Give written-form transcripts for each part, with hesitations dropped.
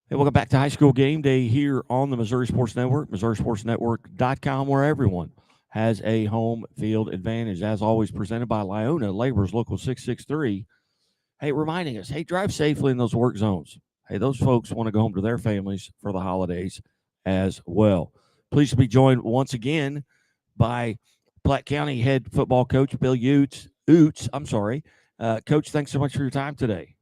Hey, welcome back to High School Game Day here on the Missouri Sports Network, MissouriSportsNetwork.com, where everyone has a home field advantage. As always, presented by Lyona Laborers Local 663. Hey, reminding us, hey, drive safely in those work zones. Hey, those folks want to go home to their families for the holidays as well. Pleased to be joined once again by Platte County head football coach Bill Oots. Coach, thanks so much for your time today.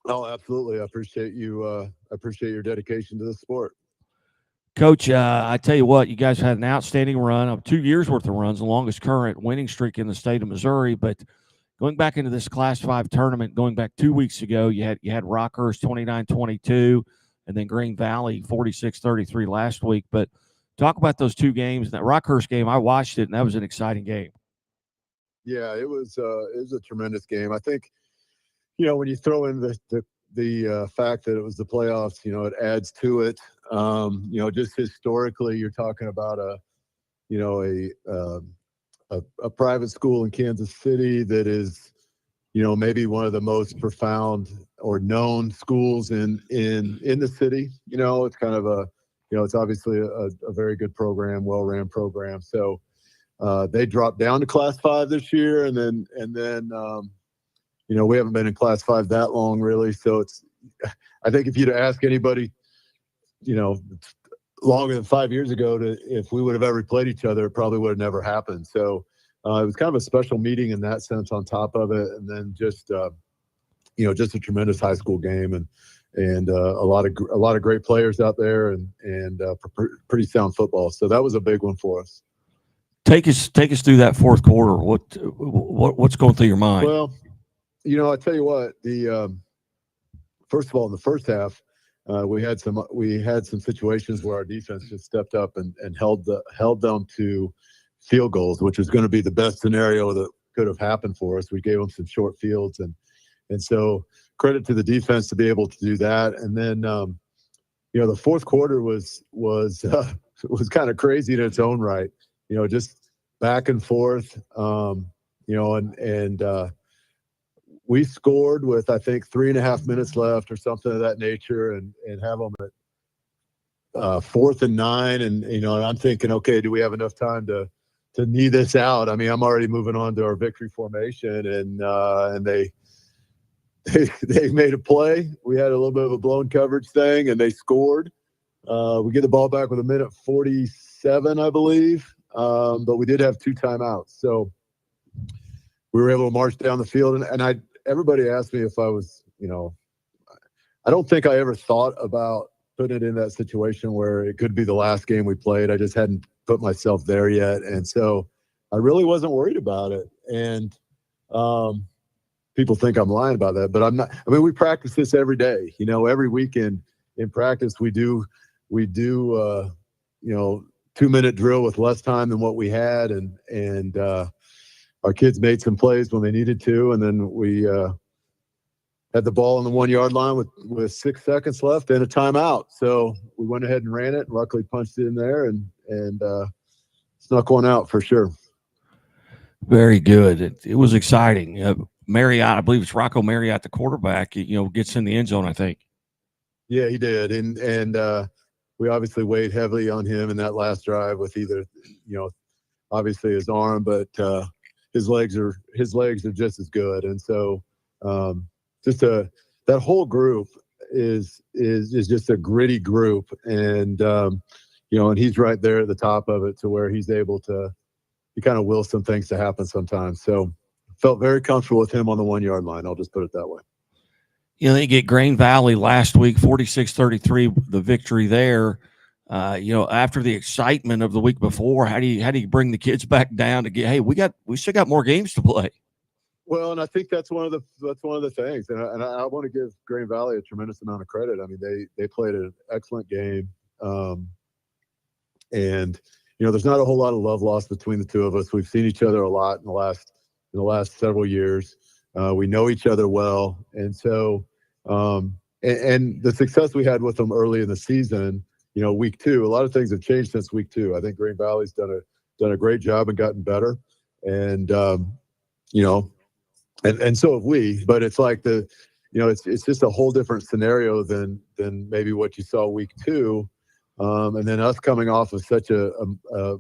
Oh, absolutely. I appreciate you. I appreciate your dedication to the sport. Coach, I tell you what, you guys had an outstanding run of 2 years worth of runs, the longest current winning streak in the state of Missouri. But going back into this Class 5 tournament, going back 2 weeks ago, you had Rockhurst 29-22, and then Green Valley 46-33 last week. But talk about those two games. That Rockhurst game, I watched it, and that was an exciting game. Yeah, it was a tremendous game. I think when you throw in the fact that it was the playoffs, it adds to it. Just historically, you're talking about you know a a private school in Kansas City that is maybe one of the most profound or known schools in the city. It's kind of it's obviously a very good program, well ran program. So they dropped down to Class 5 this year, and then we haven't been in Class 5 that long, really. So I think if you'd ask anybody, longer than 5 years ago, if we would have ever played each other, it probably would have never happened. So it was kind of a special meeting in that sense. On top of it, and then just just a tremendous high school game, and a lot of great players out there, and pretty sound football. So that was a big one for us. Take us through that fourth quarter. What's going through your mind? Well, I tell you what. The first of all, in the first half, we had some situations where our defense just stepped up and held them to field goals, which was going to be the best scenario that could have happened for us. We gave them some short fields, and so credit to the defense to be able to do that. And then the fourth quarter was kind of crazy in its own right. Just back and forth. And we scored with, I think, 3.5 minutes left or something of that nature, and have them at 4th and 9. And I'm thinking, okay, do we have enough time to knee this out? I mean, I'm already moving on to our victory formation, and they made a play. We had a little bit of a blown coverage thing, and they scored. We get the ball back with 1:47, I believe, but we did have 2 timeouts, so we were able to march down the field. And everybody asked me if I was, I don't think I ever thought about putting it in that situation where it could be the last game we played. I just hadn't put myself there yet, and so I really wasn't worried about it. And people think I'm lying about that, but I'm not. I mean, we practice this every day. Every weekend in practice, we do 2-minute drill with less time than what we had, and our kids made some plays when they needed to, and then we had the ball on the 1-yard line with 6 seconds left and a timeout. So we went ahead and ran it, and luckily punched it in there and snuck one out for sure. Very good. It was exciting. Marriott, I believe it's Rocco Marriott, the quarterback, gets in the end zone, I think. Yeah, he did. And we obviously weighed heavily on him in that last drive with either, obviously his arm, but his legs are just as good. And so that whole group is just a gritty group. And, and he's right there at the top of it to where he's able to, he kind of wills some things to happen sometimes. So felt very comfortable with him on the 1-yard line. I'll just put it that way. They get Green Valley last week, 46-33, the victory there. After the excitement of the week before, how do you bring the kids back down to get? Hey, we still got more games to play. Well, and I think that's one of the things, and I want to give Green Valley a tremendous amount of credit. I mean, they played an excellent game, and there's not a whole lot of love lost between the two of us. We've seen each other a lot in the last several years. We know each other well, and so and the success we had with them early in the season, week 2, a lot of things have changed since week 2. I think Green Valley's done a great job and gotten better, and and so have we. But it's like it's just a whole different scenario than maybe what you saw week 2. And then us coming off of such a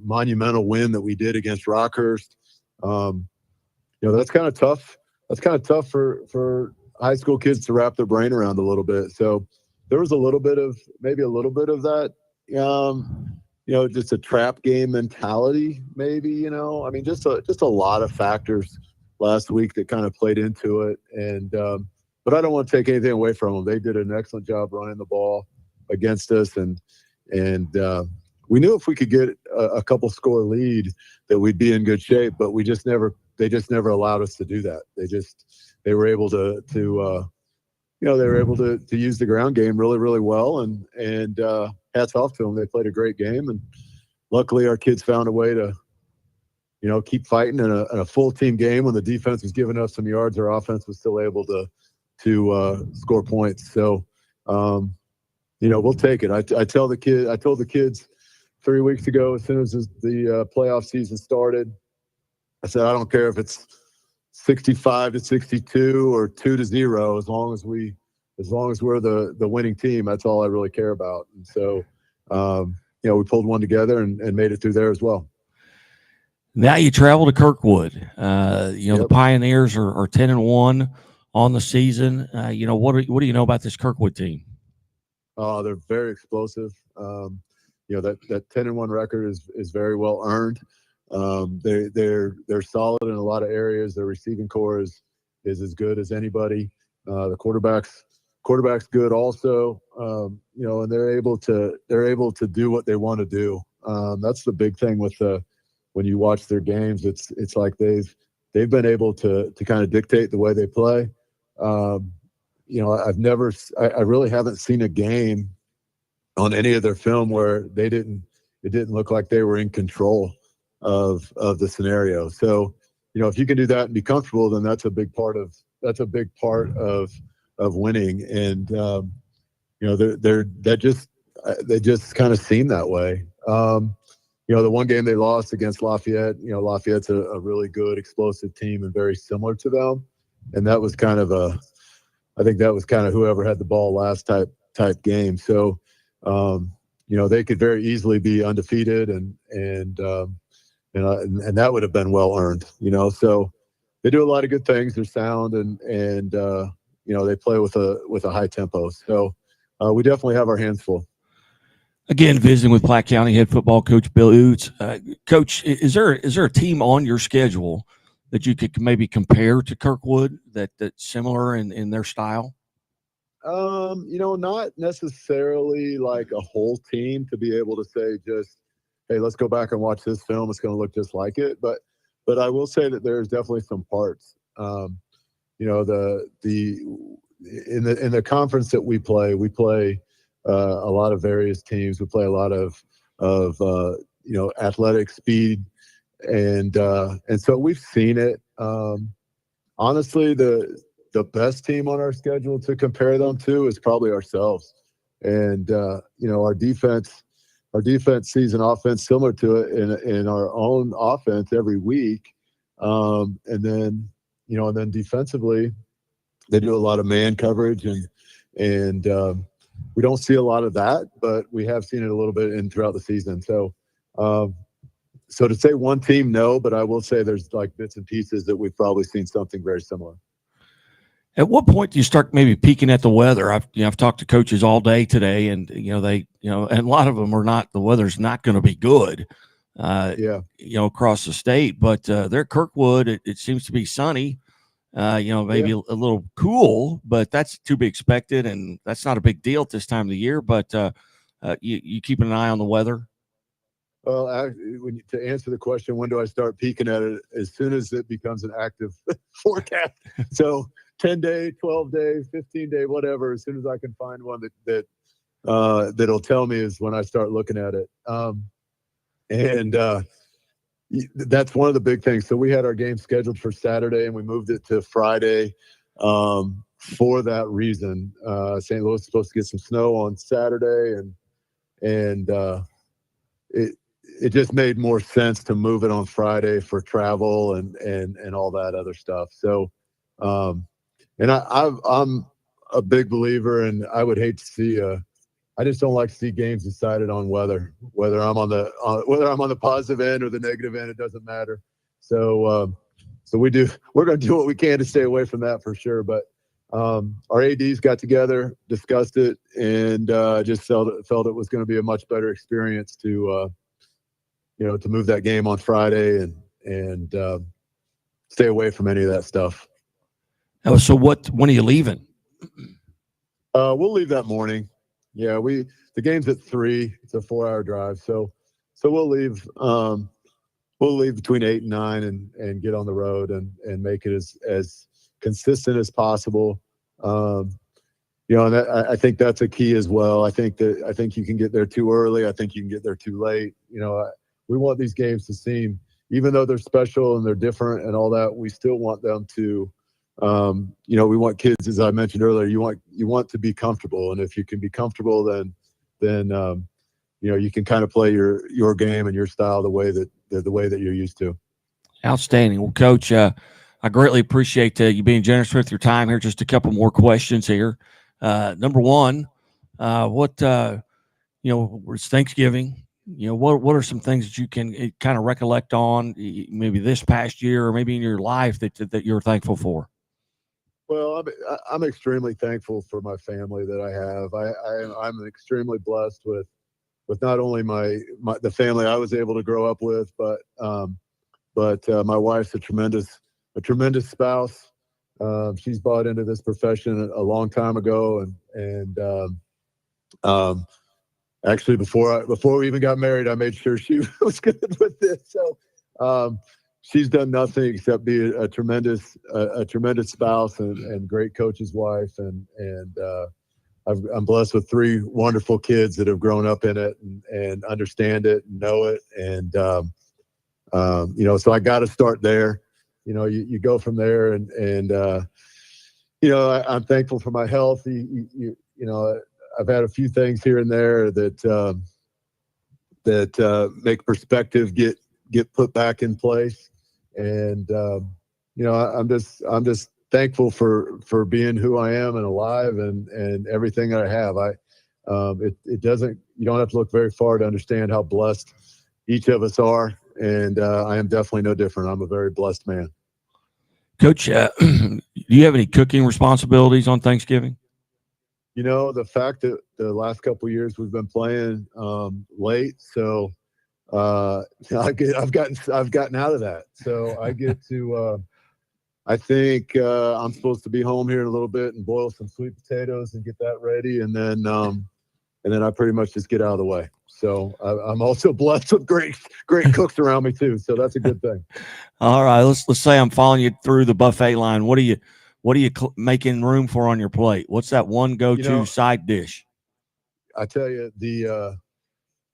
monumental win that we did against Rockhurst. That's kind of tough. That's kind of tough for high school kids to wrap their brain around a little bit. So there was maybe a little bit of that, just a trap game mentality, maybe, I mean, just a lot of factors last week that kind of played into it. And, but I don't want to take anything away from them. They did an excellent job running the ball against us. And we knew if we could get a couple score lead that we'd be in good shape, but they just never allowed us to do that. They were able to use the ground game really, really well, and hats off to them. They played a great game, and luckily our kids found a way to, keep fighting in a full team game when the defense was giving us some yards. Our offense was still able to score points. So, we'll take it. I told the kids 3 weeks ago, as soon as the playoff season started, I said, I don't care if it's 65-62 or 2-0, as long as we're the winning team, that's all I really care about. And so, we pulled one together and made it through there as well. Now you travel to Kirkwood. Yep. The Pioneers are 10-1 on the season. What do you know about this Kirkwood team? They're very explosive. That 10-1 record is very well earned. They're solid in a lot of areas. Their receiving core is as good as anybody. The quarterback's good also. And they're able to do what they want to do. That's the big thing with when you watch their games. It's like they've been able to kind of dictate the way they play. I really haven't seen a game on any of their film where it didn't look like they were in control of the scenario. So, if you can do that and be comfortable, then that's a big part of winning. And, they just kind of seem that way. The one game they lost against Lafayette, Lafayette's a really good explosive team and very similar to them. And that was kind of whoever had the ball last type game. So, they could very easily be undefeated and that would have been well earned, so they do a lot of good things. They're sound and they play with a high tempo. So we definitely have our hands full. Again, visiting with Platte County head football coach Bill Oots. Coach, is there a team on your schedule that you could maybe compare to Kirkwood that's similar in their style? Not necessarily like a whole team to be able to say just, hey, let's go back and watch this film. It's going to look just like it. But I will say that there's definitely some parts. In the conference that we play a lot of various teams. We play a lot of athletic speed, and so we've seen it. Honestly, the best team on our schedule to compare them to is probably ourselves. And our defense sees an offense similar to it in our own offense every week. And then defensively, they do a lot of man coverage and we don't see a lot of that, but we have seen it a little bit throughout the season. So to say one team, no, but I will say there's like bits and pieces that we've probably seen something very similar. At what point do you start maybe peeking at the weather? I've talked to coaches all day today, and and a lot of them are not. The weather's not going to be good, across the state. But there at Kirkwood, it seems to be sunny. Maybe a little cool, but that's to be expected, and that's not a big deal at this time of the year. But you keeping an eye on the weather? Well, to answer the question, when do I start peeking at it? As soon as it becomes an active forecast. So 10-day, 12-day, 15-day, whatever. As soon as I can find one that'll tell me is when I start looking at it. That's one of the big things. So we had our game scheduled for Saturday, and we moved it to Friday for that reason. St. Louis is supposed to get some snow on Saturday, and it just made more sense to move it on Friday for travel and all that other stuff. So, and I'm a big believer, and I would hate to see I just don't like to see games decided on weather. Whether I'm on the positive end or the negative end, it doesn't matter. So we're going to do what we can to stay away from that for sure. But our ADs got together, discussed it, and just felt it was going to be a much better experience to move that game on Friday and stay away from any of that stuff. Oh, so when are you leaving? We'll leave that morning. Yeah, the game's at 3:00. It's a 4-hour drive, so we'll leave. We'll leave between 8 and 9 and get on the road and make it as consistent as possible. And I think that's a key as well. I think you can get there too early. I think you can get there too late. We want these games to seem, even though they're special and they're different and all that, we still want them to. We want kids, as I mentioned earlier, you want to be comfortable, and if you can be comfortable, then you can kind of play your game and your style the way that you're used to. Outstanding. Well, Coach, I greatly appreciate you being generous with your time here. Just a couple more questions here. Number one, it's Thanksgiving. What are some things that you can kind of recollect on maybe this past year or maybe in your life that you're thankful for? Well, I'm extremely thankful for my family that I have. I'm extremely blessed with not only the family I was able to grow up with, but my wife's a tremendous spouse. She's bought into this profession a long time ago, and actually before we even got married, I made sure she was good with this. So she's done nothing except be a tremendous spouse and great coach's wife, and I'm blessed with 3 wonderful kids that have grown up in it and understand it and know it, and so I got to start there. You go from there, and I'm thankful for my health. I've had a few things here and there that make perspective get put back in place, and I'm just thankful for being who I am and alive and everything that I have. You don't have to look very far to understand how blessed each of us are, and I am definitely no different. I'm a very blessed man. Coach, do you have any cooking responsibilities on Thanksgiving? The fact that the last couple of years we've been playing late, so I've gotten out of that. So I get to. I think I'm supposed to be home here in a little bit and boil some sweet potatoes and get that ready, and then I pretty much just get out of the way. So I'm also blessed with great cooks around me too. So that's a good thing. All right, let's say I'm following you through the buffet line. What are you making room for on your plate? What's that one go-to side dish? I tell you,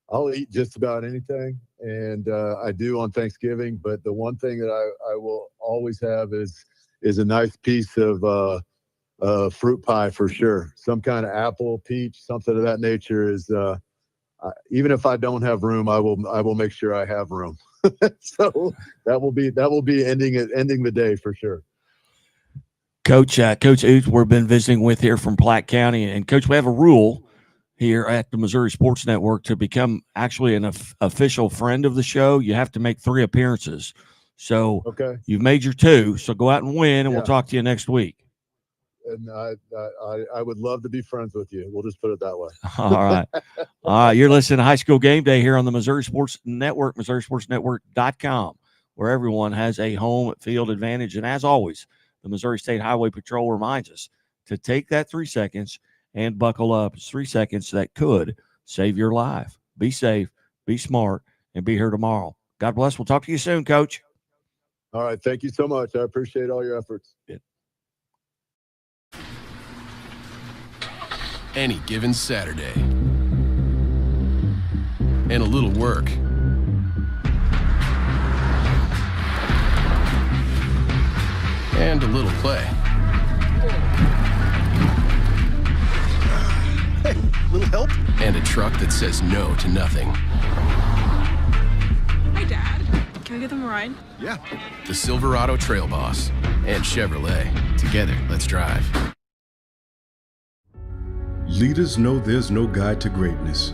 I'll eat just about anything, and I do on Thanksgiving. But the one thing that I will always have is a nice piece of fruit pie for sure. Some kind of apple, peach, something of that nature is. Even if I don't have room, I will make sure I have room. So that will be ending the day for sure. Coach Oots, we've been visiting with here from Platte County, and Coach, we have a rule here at the Missouri Sports Network to become actually an official friend of the show. You have to make 3 appearances. So okay, you've made your 2. So go out and win, and we'll talk to you next week. And I would love to be friends with you. We'll just put it that way. All right. You're listening to High School Game Day here on the Missouri Sports Network, MissouriSportsNetwork.com, where everyone has a home field advantage. And as always, the Missouri State Highway Patrol reminds us to take that 3 seconds and buckle up. It's 3 seconds that could save your life. Be safe, be smart, and be here tomorrow. God bless. We'll talk to you soon, Coach. All right. Thank you so much. I appreciate all your efforts. Yeah. Any given Saturday. And a little work. And a little play. Hey, little help? And a truck that says no to nothing. Hi, Dad. Can we give them a ride? Yeah. The Silverado Trail Boss and Chevrolet. Together, let's drive. Leaders know there's no guide to greatness.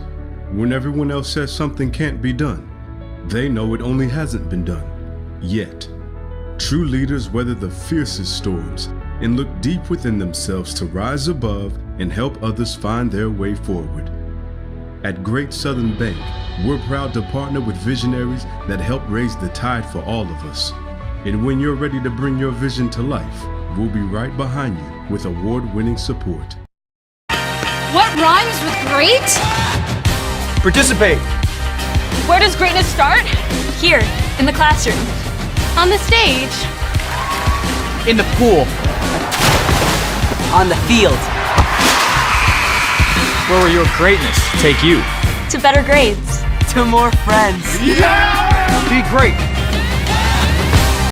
When everyone else says something can't be done, they know it only hasn't been done yet. True leaders weather the fiercest storms and look deep within themselves to rise above and help others find their way forward. At Great Southern Bank, we're proud to partner with visionaries that help raise the tide for all of us. And when you're ready to bring your vision to life, we'll be right behind you with award-winning support. What rhymes with great? Participate. Where does greatness start? Here, in the classroom. On the stage. In the pool. On the field. Where will your greatness take you? To better grades. To more friends. Be great.